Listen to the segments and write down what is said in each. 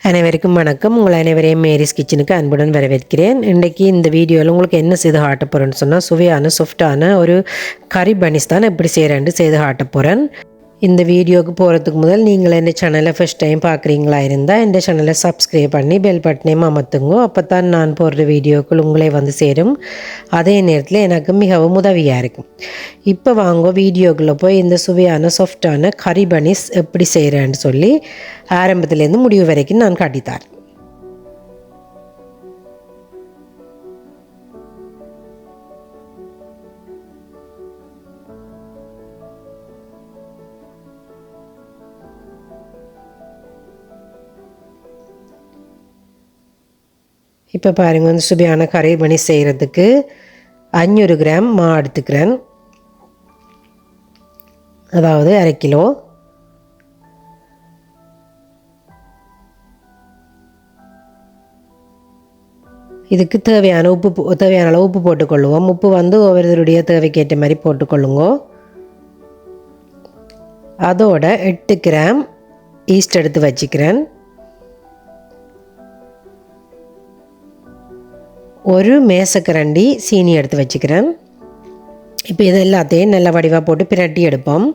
அனைவருக்கும் வணக்கம். உங்கள் அனைவரையும் மேரிஸ் கிச்சனுக்கு அன்புடன் வரவேற்கிறேன். இன்றைக்கி இந்த வீடியோவில் உங்களுக்கு என்ன செய்து காட்ட போகிறேன்னு சொன்னால், சுவையான சாஃப்டான ஒரு கறி பனிஸ் தான் எப்படி செய்கிறேன்னு செய்து காட்ட போகிறேன். இந்த வீடியோவுக்கு போகிறதுக்கு முதல் நீங்கள் இந்த சேனலை ஃபஸ்ட் டைம் பார்க்குறீங்களா இருந்தால் இந்த சேனலை சப்ஸ்கிரைப் பண்ணி பெல் பட்டனையும் அமர்த்துங்க. அப்போ தான் நான் போடுற வீடியோக்கள் உங்களே வந்து சேரும். அதே நேரத்தில் எனக்கு மிகவும் உதவியாக இருக்கும். இப்போ வாங்க வீடியோக்குள்ளே போய் இந்த சுவையான சாஃப்டான கறி பனிஸ் எப்படி செய்கிறேன்னு சொல்லி ஆரம்பத்துலேருந்து முடிவு வரைக்கும் நான் காட்டித்தார். இப்போ பாருங்கள், வந்து சுவையான கறி பனிஸ் செய்கிறதுக்கு 500 கிராம் மா எடுத்துக்கிறேன், அதாவது 1/2 கிலோ. இதுக்கு தேவையான அளவு உப்பு போட்டுக்கொள்ளுவோம். உப்பு வந்து ஒவ்வொருவருடைய தேவைக்கேற்ற மாதிரி போட்டுக்கொள்ளுங்க. அதோட 8 கிராம் ஈஸ்ட் எடுத்து வச்சுக்கிறேன். ஒரு மேசக்கரண்டி சீனி எடுத்து வச்சுக்கிறேன். இப்போ இது எல்லாத்தையும் நல்லா வடிவாக போட்டு பிரட்டி எடுப்போம்.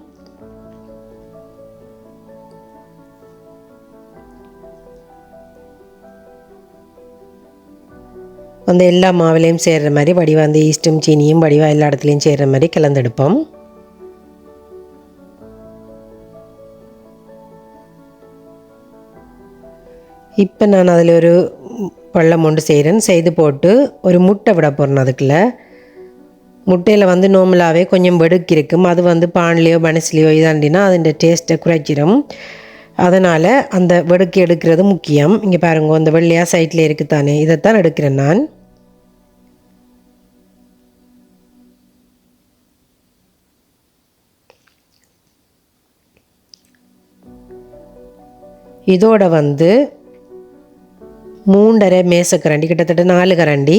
அந்த எல்லா மாவுலையும் சேர்கிற மாதிரி வடிவாக அந்த ஈஸ்ட்டும் சீனியும் வடிவாக எல்லா இடத்துலையும் சேர்கிற மாதிரி கலந்தெடுப்போம். இப்போ நான் அதில் ஒரு பள்ளம் ஒன்று செய்து போட்டு ஒரு முட்டை விட போகிறேன். அதுக்குள்ள முட்டையில் வந்து நோமலாகவே கொஞ்சம் வெடுக்கு இருக்கும். அது வந்து பான்லேயோ பனஸ்லேயோ இதாண்டினா அதோட டேஸ்ட்டை குறைச்சிடும். அதனால் அந்த வெடுக்கு எடுக்கிறது முக்கியம். இங்கே பாருங்க, அந்த வெள்ளையாக சைட்டில் இருக்குத்தானே, இதைத்தான் எடுக்கிறேன் நான். இதோட வந்து 3.5 மேசக்கரண்டி, கிட்டத்தட்ட 4 கரண்டி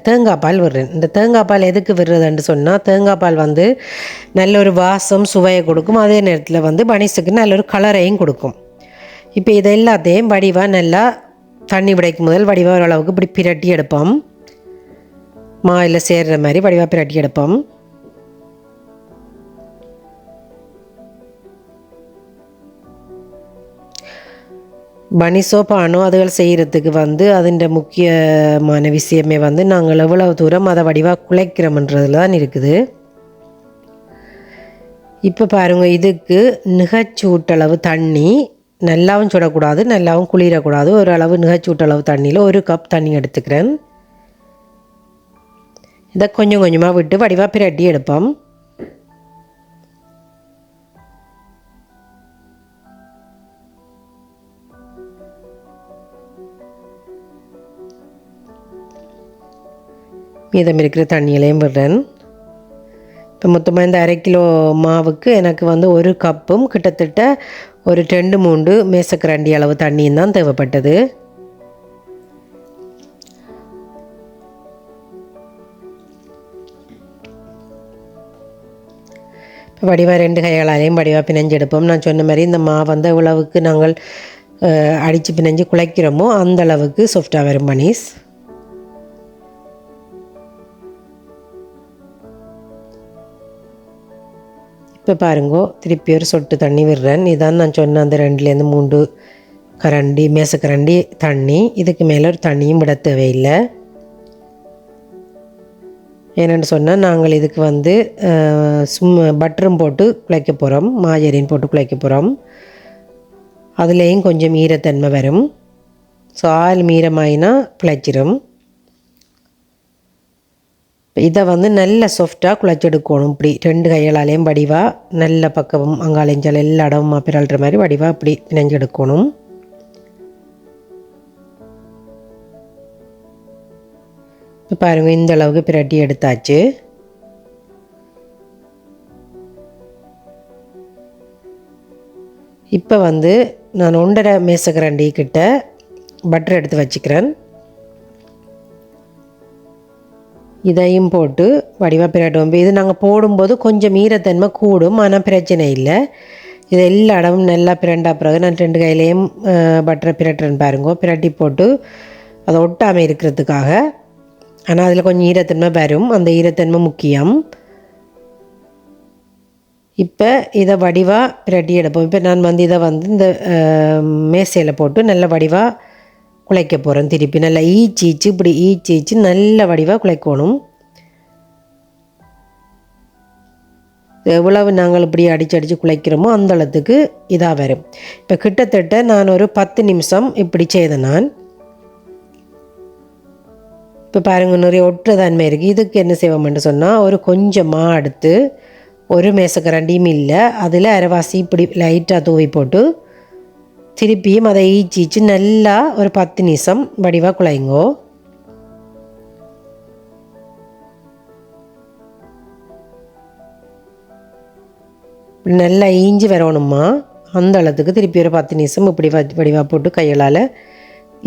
தேங்காய் பால் விடுறேன். இந்த தேங்காய் பால் எதுக்கு விடுறதுன்னு சொன்னால், தேங்காய் பால் வந்து நல்ல ஒரு வாசம் சுவையை கொடுக்கும். அதே நேரத்தில் வந்து பனிஸுக்கு நல்ல ஒரு கலரையும் கொடுக்கும். இப்போ இதை எல்லாத்தையும் வடிவாக நல்லா தண்ணி விடைக்கும் முதல் வடிவாக ஓரளவுக்கு இப்படி பிரட்டி எடுப்போம். மாவில் சேர்கிற மாதிரி வடிவாக பிரட்டி எடுப்போம். பனிஸோ பானோ அதுகள் செய்கிறதுக்கு வந்து அதிൻ്റെ முக்கியமான விஷயமே வந்து நாங்கள் எவ்வளவு தூரம் அதை வடிவாக குழைக்கிறோம்ன்றதுல தான் இருக்குது. இப்போ பாருங்கள், இதுக்கு நிகச்சூட்டளவு தண்ணி, நல்லாவும் சுடக்கூடாது நல்லாவும் குளிரக்கூடாது, ஓரளவு நிகச்சூட்டளவு தண்ணியில் 1 கப் தண்ணி எடுத்துக்கிறேன். இதை கொஞ்சம் கொஞ்சமாக விட்டு வடிவாக பிரட்டி எடுப்போம். மீதம் இருக்கிற தண்ணியிலையும் விடுறேன். இப்போ மொத்தமாக இந்த 1/2 கிலோ மாவுக்கு எனக்கு வந்து 1 கப்பும் கிட்டத்தட்ட ஒரு 2-3 மேசக்கரண்டி அளவு தண்ணியும் தான் தேவைப்பட்டது. இப்போ வடிவாக 2 கைகளாலையும் வடிவாக பிணைஞ்செடுப்போம். நான் சொன்ன மாதிரி இந்த மாவு வந்து எவ்வளவுக்கு நாங்கள் அடித்து பிணைஞ்சு குழைக்கிறோமோ அந்த அளவுக்கு சாஃப்டாக வரும் பனிஸ். இப்போ பாருங்கோ, திருப்பி ஒரு சொட்டு தண்ணி விடுறேன். இதான் நான் சொன்ன அந்த 2-3 கரண்டி மேசக்கரண்டி தண்ணி. இதுக்கு மேலே ஒரு தண்ணியும் விட தேவையில்லை. ஏன்னு சொன்னால் நாங்கள் இதுக்கு வந்து பட்டரும் போட்டு குழைக்க போகிறோம், மாஜரின் போட்டு குழைக்க போகிறோம். அதுலேயும் கொஞ்சம் ஈரத்தன்மை வரும். ஸோ ஆயில் ஈரமாயினா பிழைச்சிடும். இதை வந்து நல்ல சாஃப்டாக குழைச்செடுக்கணும். இப்படி 2 கைகளாலேயும் வடிவாக நல்ல பக்கமும் அங்காலைஞ்சால் எல்லா இடமும் பிறல்ற மாதிரி வடிவாக இப்படி பிணைஞ்செடுக்கணும். இப்போ பாருங்கள், இந்த அளவுக்கு பிரட்டி எடுத்தாச்சு. இப்போ வந்து நான் 1.5 மேசக்கரண்டி கிட்ட பட்டர் எடுத்து வச்சுக்கிறேன். இதையும் போட்டு வடிவாக பிரட்டுவோம். இது நாங்கள் போடும்போது கொஞ்சம் ஈரத்தன்மை கூடும், ஆனால் பிரச்சனை இல்லை. இது எல்லா இடமும் நல்லா பிரண்டா பிறகு நான் 2 கையிலையும் பட்டரை பிரட்டுறேன்னு பாருங்க. பிரட்டி போட்டு அதை ஒட்டாமல் இருக்கிறதுக்காக. ஆனால் அதில் கொஞ்சம் ஈரத்தன்மை வரும், அந்த ஈரத்தன்மை முக்கியம். இப்போ இதை வடிவாக பிரட்டி எடுப்போம். இப்போ நான் வந்து இதை வந்து இந்த மேசையில் போட்டு நல்ல வடிவாக குழைக்க போகிறேன். திருப்பி நல்லா ஈச்சீச்சு இப்படி ஈச்சீச்சு நல்ல வடிவாக குழைக்கணும். எவ்வளவு நாங்கள் இப்படி அடித்து குழைக்கிறோமோ அந்த அளவுக்கு இதாக வரும். இப்போ கிட்டத்தட்ட நான் ஒரு 10 நிமிஷம் இப்படி செய்தேன் நான். இப்போ பாருங்கள், நிறைய ஒற்றை தன்மை இருக்குது. இதுக்கு என்ன செய்வோம்னு சொன்னால், ஒரு கொஞ்சமாக எடுத்து ஒரு மேசக்கரண்டியும் இல்லை அதில் அரைவாசி இப்படி லைட்டாக தூவி போட்டு திருப்பியும் அதை ஈச்சிச்சு நல்லா ஒரு 10 நிமிஷம் வடிவாக குழைங்கோ. நல்லா ஈஞ்சி வரணுமா அந்த அளவுக்கு திருப்பி ஒரு 10 நிமிஷம் இப்படி வடிவாக போட்டு கைகளால்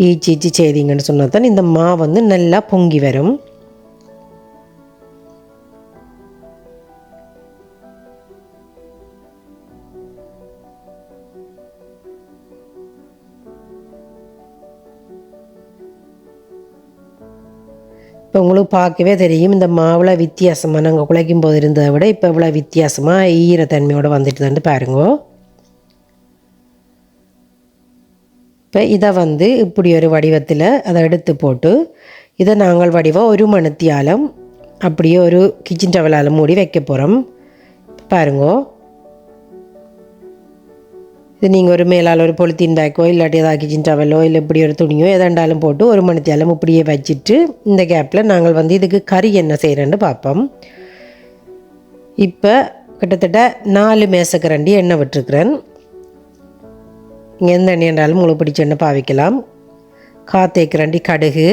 ஈச்சி செய்திங்கன்னு சொன்னால் தான் இந்த மா வந்து நல்லா பொங்கி வரும். இப்போ உங்களுக்கு பார்க்கவே தெரியும் இந்த மாவில் வித்தியாசமாக நாங்கள் குழைக்கும் போது இருந்ததை விட இப்போ இவ்வளோ வித்தியாசமாக ஈரத்தன்மையோடு வந்துட்டு தான் பாருங்க. இப்போ இதை வந்து இப்படி ஒரு வடிவத்தில் அதை எடுத்து போட்டு இதை நாங்கள் வடிவாக ஒரு மணித்தியாலம் அப்படியே ஒரு கிச்சன் டவலால் மூடி வைக்க போகிறோம். பாருங்கோ, இது நீங்கள் ஒரு மேலால் ஒரு பொலித்தீன் பேக்கோ இல்லாட்டி ஏதாவது கிச்சன் டவலோ இல்லை இப்படி ஒரு துணியோ எதாண்டாலும் போட்டு ஒரு மணித்தியாலம் இப்படியே வச்சுட்டு இந்த கேப்பில் நாங்கள் வந்து இதுக்கு கறி என்ன செய்கிறேன்னு பார்ப்போம். இப்போ கிட்டத்தட்ட 4 மேசக்கரண்டி எண்ணெய் விட்டுருக்குறேன். இங்கே எந்த எண்ணெய் என்றாலும் உங்களுக்கு பிடிச்ச எண்ணெய் பாவிக்கலாம். காத்தேக்கரண்டி கடுகு,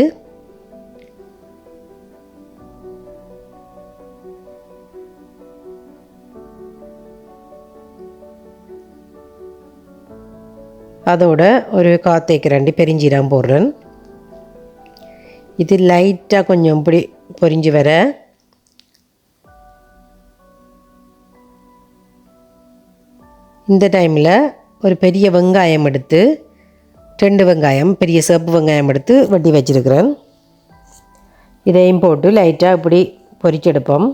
அதோட ஒரு காத்தேக்கரண்டி பெருஞ்சீரகம் போடுறேன். இது லைட்டாக கொஞ்சம் இப்படி பொரிஞ்சு வர இந்த டைமில் ஒரு பெரிய வெங்காயம் எடுத்து 2 வெங்காயம் பெரிய சிவப்பு வெங்காயம் எடுத்து வெட்டி வச்சுருக்கிறேன். இதையும் போட்டு லைட்டாக இப்படி பொரிச்செடுப்போம்.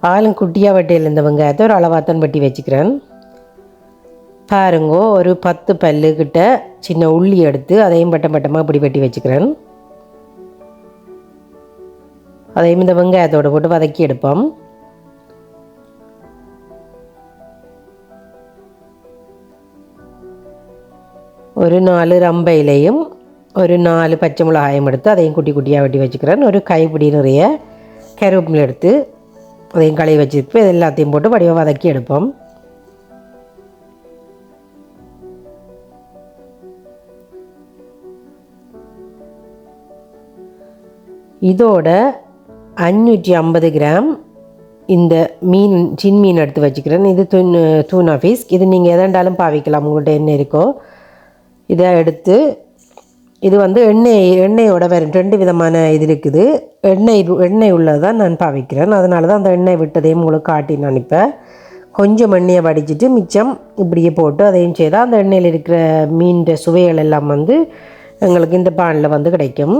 ஆளும் குட்டியாக வெட்டியில் இந்த வெங்காயத்தை ஒரு அளவாத்தான் வெட்டி வச்சுக்கிறேன். பாருங்கோ, ஒரு 10 பல்லுக்கிட்ட சின்ன உள்ளி எடுத்து அதையும் பட்டமாக இப்படி வெட்டி வச்சுக்கிறேன். அதையும் இந்த வெங்காயத்தோடு போட்டு வதக்கி எடுப்போம். ஒரு 4 ரம்பையிலையும் ஒரு 4 பச்சை மிளகாயும் எடுத்து அதையும் குட்டி குட்டியாக வெட்டி வச்சுக்கிறேன். ஒரு கைப்பிடி நிறைய கருவேப்பிலை எடுத்து அதையும் கழுவி வச்சுருப்போம். இது எல்லாத்தையும் போட்டு வடிவாக வதக்கி எடுப்போம். இதோட 550 கிராம் இந்த மீன் சின்மீன் எடுத்து வச்சுக்கிறேன். இது தூனா ஃபிஷ். இது நீங்கள் எதாண்டாலும் பாவிக்கலாம், உங்கள்கிட்ட என்ன இருக்கோ இதை எடுத்து. இது வந்து எண்ணெயோட வேறு 2 விதமான இது இருக்குது. எண்ணெய் உள்ளதான் நான் பாவிக்கிறேன். அதனால தான் அந்த எண்ணெய் விட்டதையும் உங்களுக்கு காட்டி நான் இப்போ கொஞ்சம் எண்ணெயை வடிச்சிட்டு மிச்சம் இப்படியே போட்டு அதையும் செய்தால் அந்த எண்ணெயில் இருக்கிற மீன் சுவைகள் எல்லாம் வந்து எங்களுக்கு இந்த பானில் வந்து கிடைக்கும்.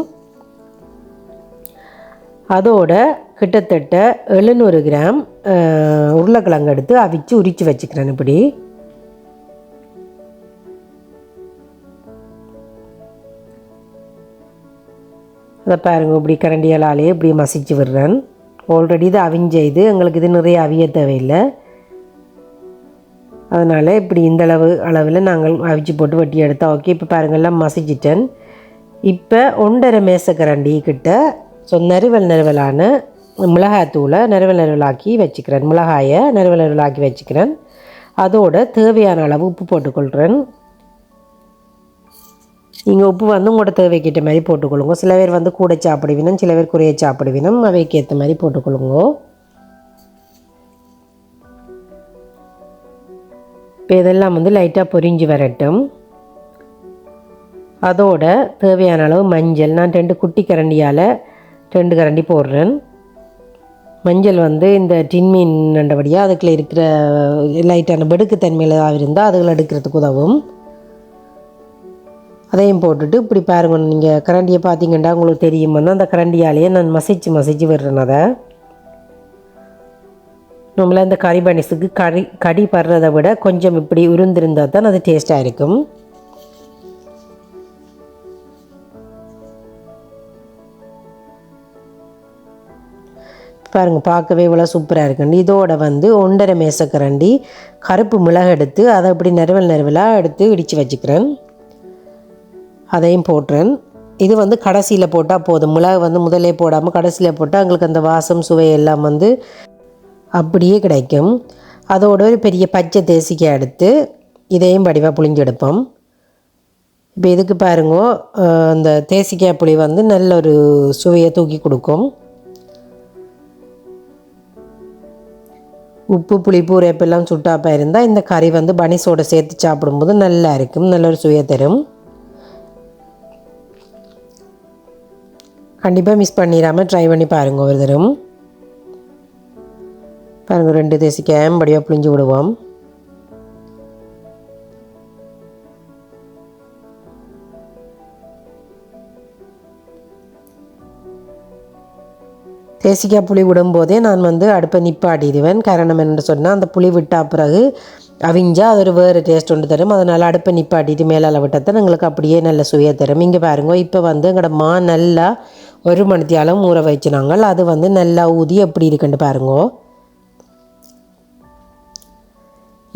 அதோட கிட்டத்தட்ட 700 கிராம் உருளைக்கிழங்கு எடுத்து அவிச்சு உரித்து வச்சுக்கிறேன். இப்படி அதை பாருங்கள், இப்படி கரண்டியலாலே இப்படி மசிச்சு விடுறேன். ஆல்ரெடி இது அவிஞ்ச இது எங்களுக்கு இது நிறைய அவிய தேவையில்லை. அதனால் இப்படி இந்த அளவில் நாங்கள் அவிச்சு போட்டு வெட்டி எடுத்தா ஓகே. இப்போ பாருங்கள், எல்லாம் மசிச்சிட்டேன். இப்போ 1.5 மேசக்கரண்டி கிட்ட நறுவலான மிளகாத்தூளை நறுவலாக்கி வச்சுக்கிறேன். மிளகாயை நறுவலாக்கி வச்சுக்கிறேன். அதோட தேவையான அளவு உப்பு போட்டுக்கொள்கிறேன். நீங்கள் உப்பு வந்து உங்களோட தேவைக்கேற்ற மாதிரி போட்டுக்கொள்ளுங்க. சில பேர் வந்து கூட சாப்பிடுவினும், சில பேர் குறைய சாப்பிடுவினும். அவைக்கு ஏற்ற மாதிரி போட்டுக்கொள்ளுங்க. இப்போ இதெல்லாம் வந்து லைட்டாக பொரிஞ்சு வரட்டும். அதோட தேவையான அளவு மஞ்சள். நான் 2 குட்டி கரண்டியால் 2 கரண்டி போடுறேன். மஞ்சள் வந்து இந்த டின்மீன் நண்டபடியாக அதுக்குள்ளே இருக்கிற லைட்டான பெடுக்கு தன்மையில் ஏதாவது இருந்தால் அதுகளை எடுக்கிறதுக்கு உதவும். அதையும் போட்டுட்டு இப்படி பாருங்க, நீங்கள் கரண்டியை பார்த்தீங்கன்னா உங்களுக்கு தெரியும் வந்து அந்த கரண்டியாலேயே நான் மசிச்சு விடுறேன். அதை நம்மள இந்த கறி பனிஸுக்கு கடி படுறதை விட கொஞ்சம் இப்படி உருந்திருந்தால் தான் அது டேஸ்ட்டாக இருக்கும். பாருங்கள், பார்க்கவே இவ்வளோ சூப்பராக இருக்குண்டு. இதோட வந்து 1.5 மேசக்கரண்டி கருப்பு மிளகு எடுத்து அதை அப்படி நறுவலாக எடுத்து இடித்து வச்சுக்கிறேன். அதையும் போட்டுறேன். இது வந்து கடைசியில் போட்டால் போதும். மிளகு வந்து முதலே போடாமல் கடைசியில் போட்டால் எங்களுக்கு அந்த வாசம் சுவை எல்லாம் வந்து அப்படியே கிடைக்கும். அதோட ஒரு பெரிய பச்சை தேசிக்காய் எடுத்து இதையும் வடிவாக புளிஞ்செடுப்போம். இப்போ இதுக்கு பாருங்க, அந்த தேசிக்காய் புளி வந்து நல்ல ஒரு சுவையை தூக்கி கொடுக்கும். உப்பு புளிப்பு உரைப்பெல்லாம் சுட்டாப்பா இருந்தால் இந்த கறி வந்து பனிஸோடு சேர்த்து சாப்பிடும்போது நல்லா இருக்கும், நல்ல ஒரு சுவையை தரும். கண்டிப்பாக மிஸ் பண்ணிடாமல் ட்ரை பண்ணி பாருங்க ஒரு தரம். பாருங்கள், 2 தேசிக்காயும் படியாக புளிஞ்சு விடுவோம். தேசிக்காய் புளி விடும்போதே நான் வந்து அடுப்பை நிப்பாட்டிடுவேன். காரணம் என்னென்னு சொன்னால் அந்த புளி விட்டால் பிறகு அவிஞ்சால் அது ஒரு வேறு டேஸ்ட் ஒன்று தரும். அதனால் அடுப்பை நிப்பாட்டிட்டு மேலால் விட்டத்தான் எங்களுக்கு அப்படியே நல்ல சுவையை தரும். இங்கே பாருங்க, இப்போ வந்து எங்களோட நல்லா 1 மணித்தியாலும் ஊற வச்சுனாங்க. அது வந்து நல்லா ஊதி எப்படி இருக்குன்னு பாருங்க.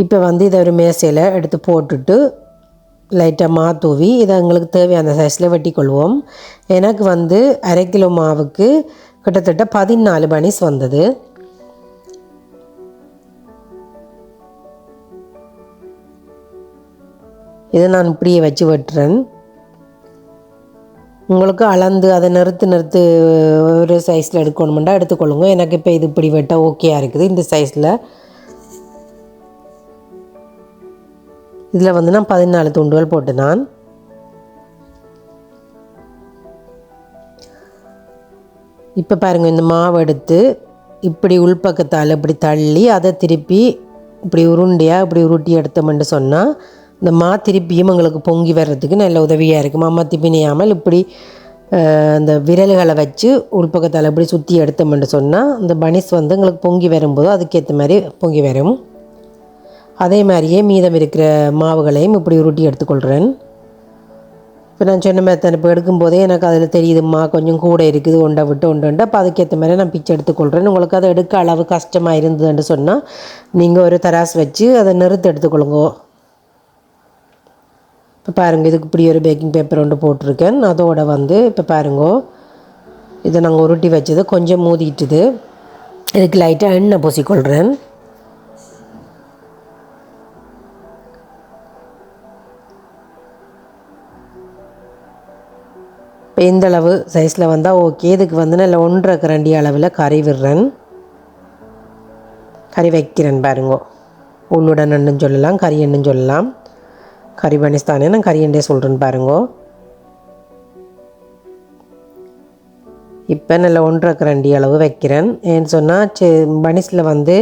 இப்போ வந்து இதை ஒரு மேசையில் எடுத்து போட்டுட்டு லைட்டாக தூவி இதை எங்களுக்கு தேவையான சைஸில் வெட்டிக்கொள்வோம். எனக்கு வந்து 1/2 கிலோ மாவுக்கு கிட்டத்தட்ட 14 பனிஸ் வந்தது. இதை நான் இப்படியே வச்சு வெட்டுறேன். உங்களுக்கு அளந்து அதை நிறுத்து ஒரு சைஸில் எடுக்கணுமெண்டா எடுத்துக்கொள்ளுங்க. எனக்கு இப்போ இது இப்படி வெட்ட ஓகேயாக இருக்குது. இந்த சைஸில் இதில் வந்து நான் 14 துண்டுகள் போட்டு நான் இப்போ பாருங்கள், இந்த மாவு எடுத்து இப்படி உள்பக்கத்தால் இப்படி தள்ளி அதை திருப்பி இப்படி உருண்டையாக இப்படி உருட்டி எடுத்தோம்னு சொன்னால் இந்த திருப்பியும் எங்களுக்கு பொங்கி வர்றதுக்கு நல்ல உதவியாக இருக்கும். அம்மத்தி பிணையாமல் இப்படி அந்த விரல்களை வச்சு உள்பக்கத்தால் இப்படி சுற்றி எடுத்தோம்னு சொன்னால் இந்த பனிஸ் வந்து எங்களுக்கு பொங்கி வரும்போது அதுக்கேற்ற மாதிரி பொங்கி வரும். அதே மாதிரியே மீதம் இருக்கிற மாவுகளையும் இப்படி உருட்டி எடுத்துக்கொள்கிறேன். இப்போ நான் சொன்ன மாதிரி இப்போ எடுக்கும்போதே எனக்கு அதில் தெரியுதும்மா கொஞ்சம் கூட இருக்குது ஒன்றை விட்டு அப்போ அதுக்கேற்ற மாதிரி நான் பிச்சை எடுத்துக்கொள்கிறேன். உங்களுக்கு அதை எடுக்க அளவு கஷ்டமாக இருந்ததுன்னு சொன்னால் நீங்கள் ஒரு தராசு வச்சு அதை நிறுத்து எடுத்துக்கொள்ளுங்க. இப்போ பாருங்கள், இதுக்கு இப்படி ஒரு பேக்கிங் பேப்பர் ஒன்று போட்டிருக்கேன். அதோடு வந்து இப்போ பாருங்க, இதை நாங்கள் உருட்டி வச்சது கொஞ்சம் மூதிட்டுது. இதுக்கு லைட்டாக எண்ணெய் பூசிக்கொள்கிறேன். இப்போ இந்தளவு சைஸில் வந்தால் ஓகே. இதுக்கு வந்து நல்ல 1.5 கரண்டி அளவில் கறி விடுறேன், கறி வைக்கிறேன். பாருங்க, உள்ளுடன் எண்ணுன்னு சொல்லலாம், கறி எண்ணுன்னு சொல்லலாம். கறி பனிஸ்தானே நான் கறி எண்ணே சொல்கிறேன்னு பாருங்க. இப்போ நல்ல 1.5 கரண்டி அளவு வைக்கிறேன். ஏன்னு சொன்னால் பனிஸில் வந்து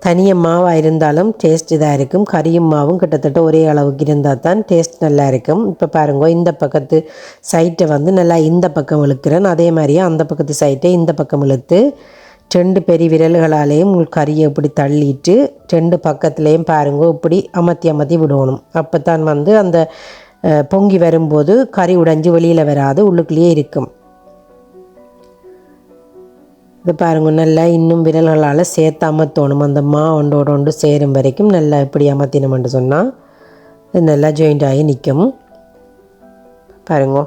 தனியாக மாவாக இருந்தாலும் டேஸ்ட் இதாக இருக்கும். கறியும் மாவும் கிட்டத்தட்ட ஒரே அளவுக்கு இருந்தால் தான் டேஸ்ட் நல்லா இருக்கும். இப்போ பாருங்க, இந்த பக்கத்து சைட்டை வந்து நல்லா இந்த பக்கம் இழுக்கிறேன். அதே மாதிரியே அந்த பக்கத்து சைட்டை இந்த பக்கம் இழுத்து 2 பெரிய விரல்களாலேயும் கறியை இப்படி தள்ளிட்டு 2 பக்கத்துலேயும் பாருங்க இப்படி அமர்த்தி விடணும். அப்போ தான் வந்து அந்த பொங்கி வரும்போது கறி உடைஞ்சி வெளியில் வராது, உள்ளுக்குள்ளேயே இருக்கும். இது பாருங்க, நல்லா இன்னும் விரல்களால் சேர்த்து அமர்த்தணும். அந்த ஒன்று சேரும் வரைக்கும் நல்லா இப்படி அமர்த்தினோம்னு சொன்னால் இது நல்லா ஜாயிண்ட் ஆகி நிற்கும். பாருங்க,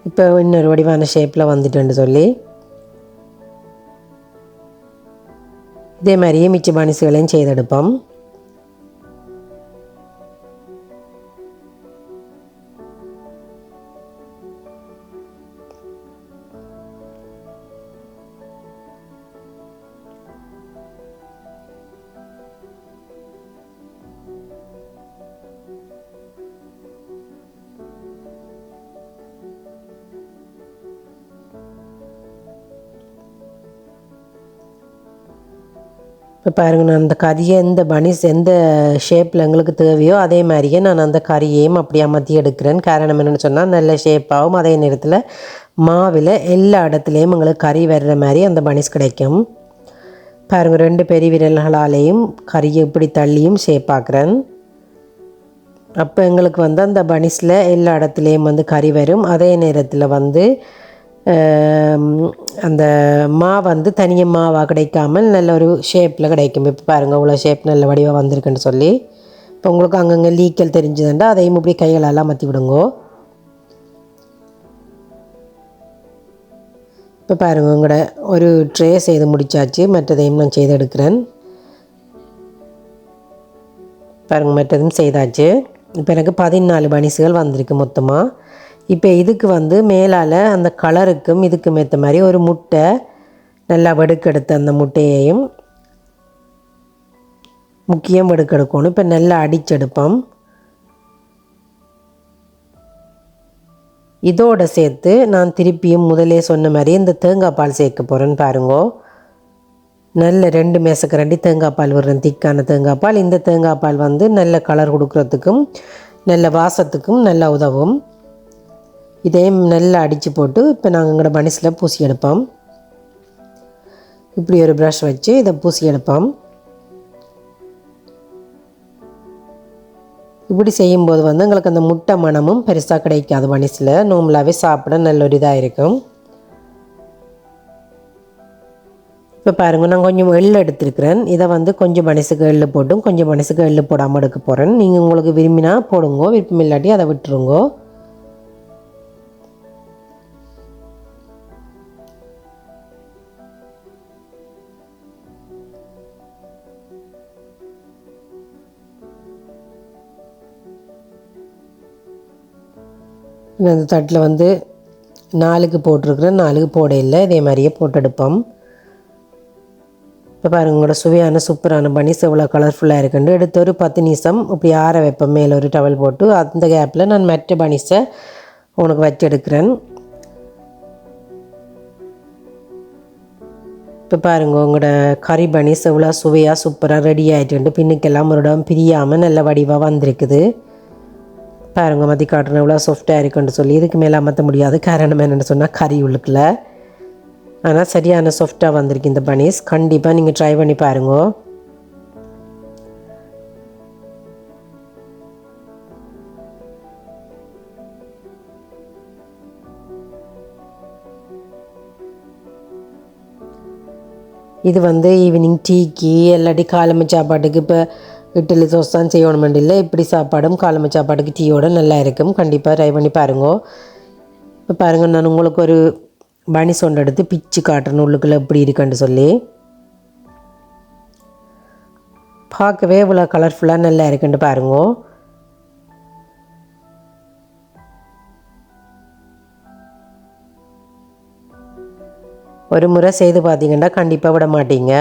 இப்போ இன்னொரு வடிவான ஷேப்பில் வந்துட்டுன்னு சொல்லி இதே மாதிரியே மிச்ச பனிசுகளையும் செய்தெடுப்போம். இப்போ பாருங்கள், நான் அந்த கறியை எந்த பனிஸ் எந்த ஷேப்பில் எங்களுக்கு தேவையோ அதே மாதிரியே நான் அந்த கறியையும் அப்படி அமர்த்தி எடுக்கிறேன். காரணம் என்னென்னு சொன்னால் நல்ல ஷேப்பாகவும் அதே நேரத்தில் மாவில் எல்லா இடத்துலையும் எங்களுக்கு கறி வர்ற மாதிரி அந்த பனிஸ் கிடைக்கும். பாருங்கள், 2 பெரிய விரல்களாலேயும் கறியை இப்படி தள்ளியும் ஷேப்பாக்குறேன். அப்போ எங்களுக்கு வந்து அந்த பனிஸில் எல்லா இடத்துலையும் வந்து கறி வரும். அதே நேரத்தில் வந்து அந்த வந்து தனியாக மாவாக கிடைக்காமல் நல்ல ஒரு ஷேப்பில் கிடைக்கும். இப்போ பாருங்கள், இவ்வளோ ஷேப் நல்ல வடிவாக வந்திருக்குன்னு சொல்லி. இப்போ உங்களுக்கு அங்கங்கே லீக்கல் தெரிஞ்சதுண்டா அதையும் இப்படி கைகளெல்லாம் மாற்றி விடுங்கோ. இப்போ பாருங்கள், உங்களோட ஒரு ட்ரே செய்து முடித்தாச்சு. மற்றதையும் நான் செய்து எடுக்கிறேன். பாருங்கள், மற்றதும் செய்தாச்சு. இப்போ எனக்கு 14 பனிஸுகள் வந்திருக்கு மொத்தமாக. இப்போ இதுக்கு வந்து மேலால் அந்த கலருக்கும் இதுக்கும் ஏற்ற மாதிரி ஒரு முட்டை நல்லா வெடுக்கெடுத்து அந்த முட்டையையும் முக்கியம் வெடுக்கெடுக்கணும். இப்போ நல்லா அடிச்செடுப்போம். இதோடு சேர்த்து நான் திருப்பியும் முதலே சொன்ன மாதிரி இந்த தேங்காய் பால் சேர்க்க போகிறேன்னு பாருங்கோ. நல்ல 2 மேசக்கரண்டி தேங்காய் பால் விடுறேன், திக்கான தேங்காய் பால். இந்த தேங்காய் பால் வந்து நல்ல கலர் கொடுக்குறதுக்கும் நல்ல வாசத்துக்கும் நல்லா உதவும். இதையும் நல்லா அடித்து போட்டு இப்போ நாங்கள் எங்களோட பனிஸில் பூசி எடுப்போம். இப்படி ஒரு ப்ரஷ் வச்சு இதை பூசி எடுப்போம். இப்படி செய்யும்போது வந்து எங்களுக்கு அந்த முட்டை மணமும் பெருசாக கிடைக்காது. பனிஸில் நார்மலாகவே சாப்பிட நல்ல ஒரு இதாக இருக்கும். இப்போ பாருங்கள், நான் கொஞ்சம் எள்ளு எடுத்துருக்கிறேன். இதை வந்து கொஞ்சம் பனிஸுக்கு எள்ளு போட்டும் கொஞ்சம் பனிஸுக்கு எள்ளு போடாமல் எடுக்க போகிறேன். நீங்கள் உங்களுக்கு விரும்பினா போடுங்கோ, விருப்பம் இல்லாட்டி அதை விட்டுருங்கோ. இந்த தட்டில் வந்து 4க்கு போட்டிருக்கிறேன், 4க்கு போட இல்லை. இதே மாதிரியே போட்டு எடுப்போம். இப்போ பாருங்கள், உங்களோட சுவையான சூப்பரான பனிஸ் எவ்வளோ கலர்ஃபுல்லாக இருக்குன்னு எடுத்து ஒரு 10 நிமிஷம் இப்படி ஆற வைப்பேன். மேலே ஒரு டவல் போட்டு அந்த கேப்பில் நான் மற்ற பனிஸை உனக்கு வச்சு எடுக்கிறேன். இப்போ பாருங்கள், உங்களோட கறி பனிஸ் எவ்வளோ சுவையாக சூப்பராக ரெடி ஆகிட்டு பின்னுக்கெல்லாம் ஒரு இடம் பிரியாமல் நல்ல வடிவாக வந்திருக்குது. பாருங்கள், மதி காட்டுறேன் எவ்வளோ சாஃப்டாக இருக்குன்னு சொல்லி. இதுக்கு மேலே அமர்த்த முடியாது. காரணம் என்னென்னு சொன்னால் கறி உள்ளுக்குள்ள. ஆனால் சரியான சாஃப்டாக வந்திருக்கு இந்த பனிஸ். கண்டிப்பாக நீங்கள் ட்ரை பண்ணி பாருங்க. இது வந்து ஈவினிங் டீக்கு இல்லாட்டி காலமை சாப்பாட்டுக்கு இப்போ இட்லி தோசை தான் செய்யணும் இல்லை, இப்படி சாப்பாடும் காலமை சாப்பாட்டுக்கு டீயோட நல்லா இருக்கும். கண்டிப்பாக ட்ரை பண்ணி பாருங்க. இப்போ பாருங்கள், நான் உங்களுக்கு ஒரு பனிஸ் ஒன்று எடுத்து பிச்சு காட்டுறேன் உள்ளுக்குள்ளே எப்படி இருக்குன்னு சொல்லி. பார்க்கவே இவ்வளோ கலர்ஃபுல்லாக நல்லா இருக்குன்னு பாருங்க. ஒரு முறை செய்து பார்த்தீங்கன்னா கண்டிப்பாக விட மாட்டீங்க.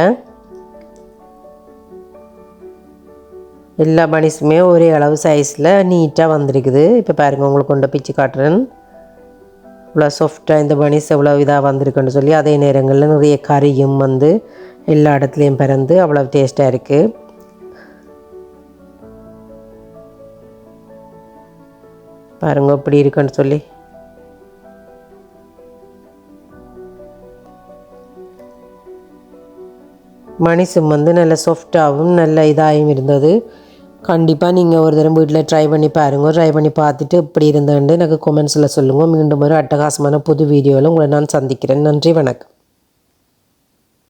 எல்லா பனிஸுமே ஒரே அளவு சைஸில் நீட்டாக வந்திருக்குது. இப்போ பாருங்கள், உங்களுக்கு கொண்டு பிச்சு காட்டுறேன். இவ்வளோ சாஃப்டாக இந்த பனிஸ் எவ்வளோ இதாக வந்திருக்குன்னு சொல்லி. அதே நேரங்களில் நிறைய கறியும் வந்து எல்லா இடத்துலையும் பிறந்து அவ்வளோ டேஸ்ட்டாக இருக்குது. பாருங்கள் எப்படி இருக்குன்னு சொல்லி. பனிஸும் வந்து நல்ல சாஃப்டாகவும் நல்ல இதாகவும் இருந்தது. கண்டிப்பாக நீங்கள் ஒரு தடவை வீட்டில் ட்ரை பண்ணி பாருங்கள். ட்ரை பண்ணி பார்த்துட்டு இப்படி இருந்தேன்ட்டு எனக்கு கமெண்ட்ஸில் சொல்லுங்கள். மீண்டும் ஒரு அட்டகாசமான புது வீடியோவில் உங்களை நான் சந்திக்கிறேன். நன்றி, வணக்கம்.